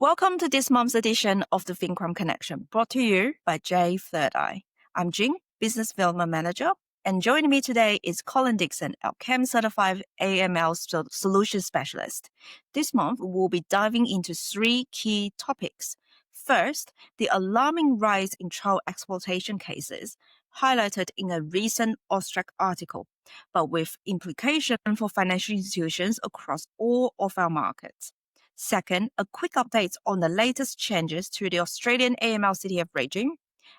Welcome to this month's edition of the FinCrime Connection, brought to you by J Third Eye. I'm Jing, Business Development Manager, and joining me today is Colin Dixon, our CAM Certified AML Solution Specialist. This month, we'll be diving into three key topics. First, the alarming rise in child exploitation cases, highlighted in a recent Austrac article, but with implication for financial institutions across all of our markets. Second, a quick update on the latest changes to the Australian AML CTF regime.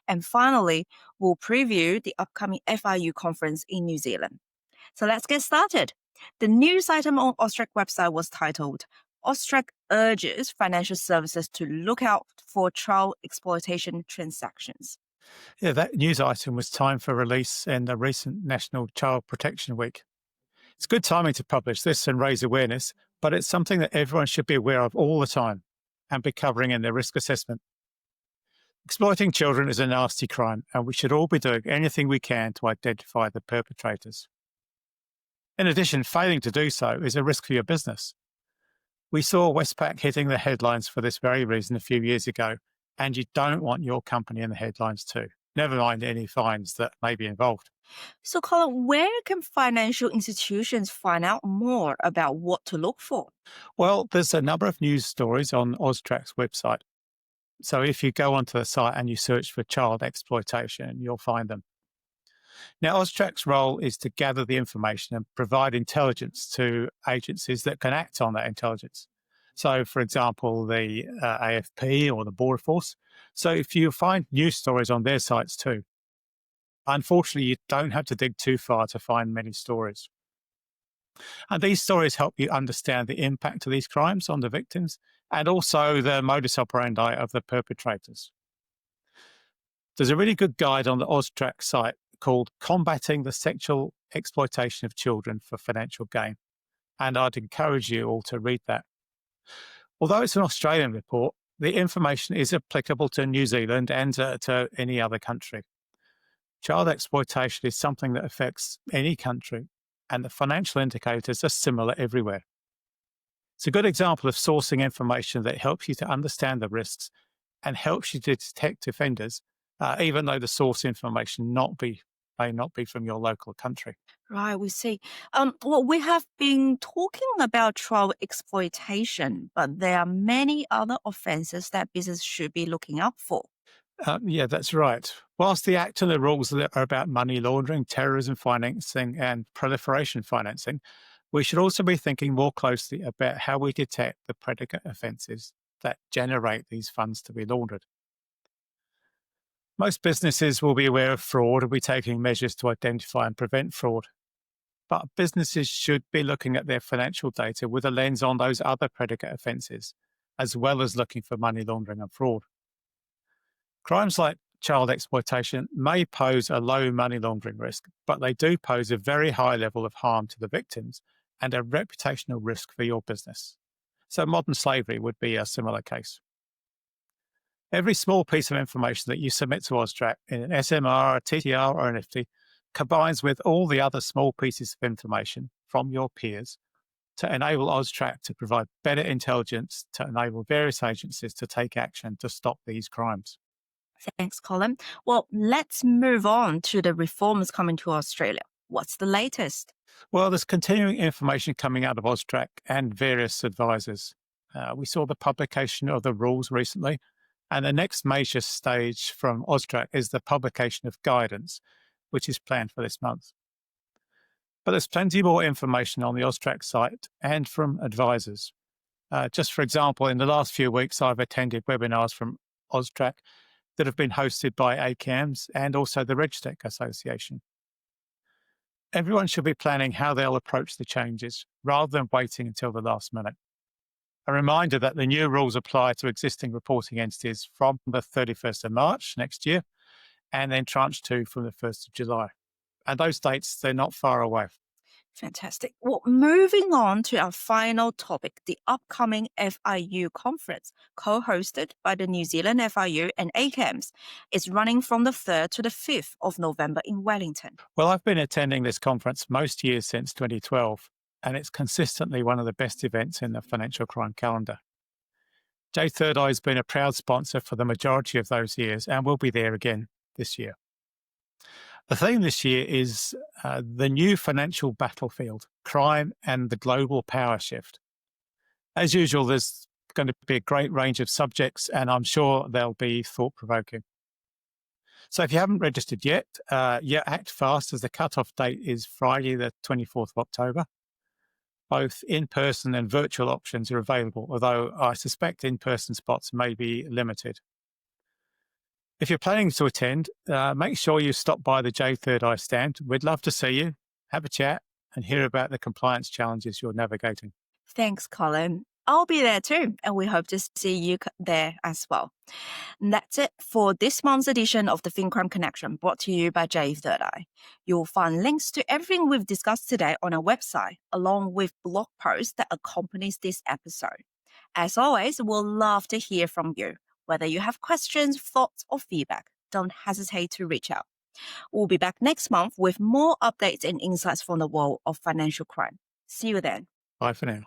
And finally, we'll preview the upcoming FIU conference in New Zealand. So let's get started. The news item on Austrac website was titled, Austrac urges financial services to look out for child exploitation transactions. Yeah, that news item was timed for release in the recent National Child Protection Week. It's good timing to publish this and raise awareness, but it's something that everyone should be aware of all the time and be covering in their risk assessment. Exploiting children is a nasty crime, and we should all be doing anything we can to identify the perpetrators. In addition, failing to do so is a risk for your business. We saw Westpac hitting the headlines for this very reason a few years ago, and you don't want your company in the headlines too. Never mind any fines that may be involved. So, Colin, where can financial institutions find out more about what to look for? Well, there's a number of news stories on Austrac's website. So if you go onto the site and you search for child exploitation, you'll find them. Now, Austrac's role is to gather the information and provide intelligence to agencies that can act on that intelligence. So, for example, the AFP or the Border Force. So if you find news stories on their sites too, unfortunately, you don't have to dig too far to find many stories. And these stories help you understand the impact of these crimes on the victims and also the modus operandi of the perpetrators. There's a really good guide on the Austrac site called Combating the Sexual Exploitation of Children for Financial Gain, and I'd encourage you all to read that. Although it's an Australian report, the information is applicable to New Zealand and to any other country. Child exploitation is something that affects any country, and the financial indicators are similar everywhere. It's a good example of sourcing information that helps you to understand the risks and helps you to detect offenders, even though the source information may not be from your local country. Right, we see. Well, we have been talking about child exploitation, but there are many other offences that business should be looking out for. Yeah, that's right. Whilst the Act and the rules that are about money laundering, terrorism financing, and proliferation financing, we should also be thinking more closely about how we detect the predicate offences that generate these funds to be laundered. Most businesses will be aware of fraud and be taking measures to identify and prevent fraud. But businesses should be looking at their financial data with a lens on those other predicate offences, as well as looking for money laundering and fraud. Crimes like child exploitation may pose a low money laundering risk, but they do pose a very high level of harm to the victims and a reputational risk for your business. So modern slavery would be a similar case. Every small piece of information that you submit to Austrac in an SMR, a TTR, or an FT combines with all the other small pieces of information from your peers to enable Austrac to provide better intelligence to enable various agencies to take action to stop these crimes. Thanks, Colin. Well, let's move on to the reforms coming to Australia. What's the latest? Well, there's continuing information coming out of Austrac and various advisors. We saw the publication of the rules recently, and the next major stage from Austrac is the publication of guidance, which is planned for this month. But there's plenty more information on the Austrac site and from advisors. Just for example, in the last few weeks, I've attended webinars from Austrac that have been hosted by ACAMS and also the RegTech Association. Everyone should be planning how they'll approach the changes rather than waiting until the last minute. A reminder that the new rules apply to existing reporting entities from the 31st of March next year, and then tranche 2 from the 1st of July. And those dates, they're not far away. Fantastic. Well, moving on to our final topic, the upcoming FIU conference, co-hosted by the New Zealand FIU and ACAMS, is running from the 3rd to the 5th of November in Wellington. Well, I've been attending this conference most years since 2012, and it's consistently one of the best events in the financial crime calendar. J3 Eye has been a proud sponsor for the majority of those years and will be there again this year. The theme this year is the new financial battlefield, crime and the global power shift. As usual, there's going to be a great range of subjects, and I'm sure they'll be thought-provoking. So if you haven't registered yet, act fast, as the cutoff date is Friday, the 24th of October. Both in-person and virtual options are available, although I suspect in-person spots may be limited. If you're planning to attend, make sure you stop by the J3 Eye stand. We'd love to see you, have a chat, and hear about the compliance challenges you're navigating. Thanks, Colin. I'll be there too, and we hope to see you there as well. And that's it for this month's edition of the FinCrime Connection, brought to you by J3 Eye. You'll find links to everything we've discussed today on our website, along with blog posts that accompanies this episode. As always, we'll love to hear from you. Whether you have questions, thoughts, or feedback, don't hesitate to reach out. We'll be back next month with more updates and insights from the world of financial crime. See you then. Bye for now.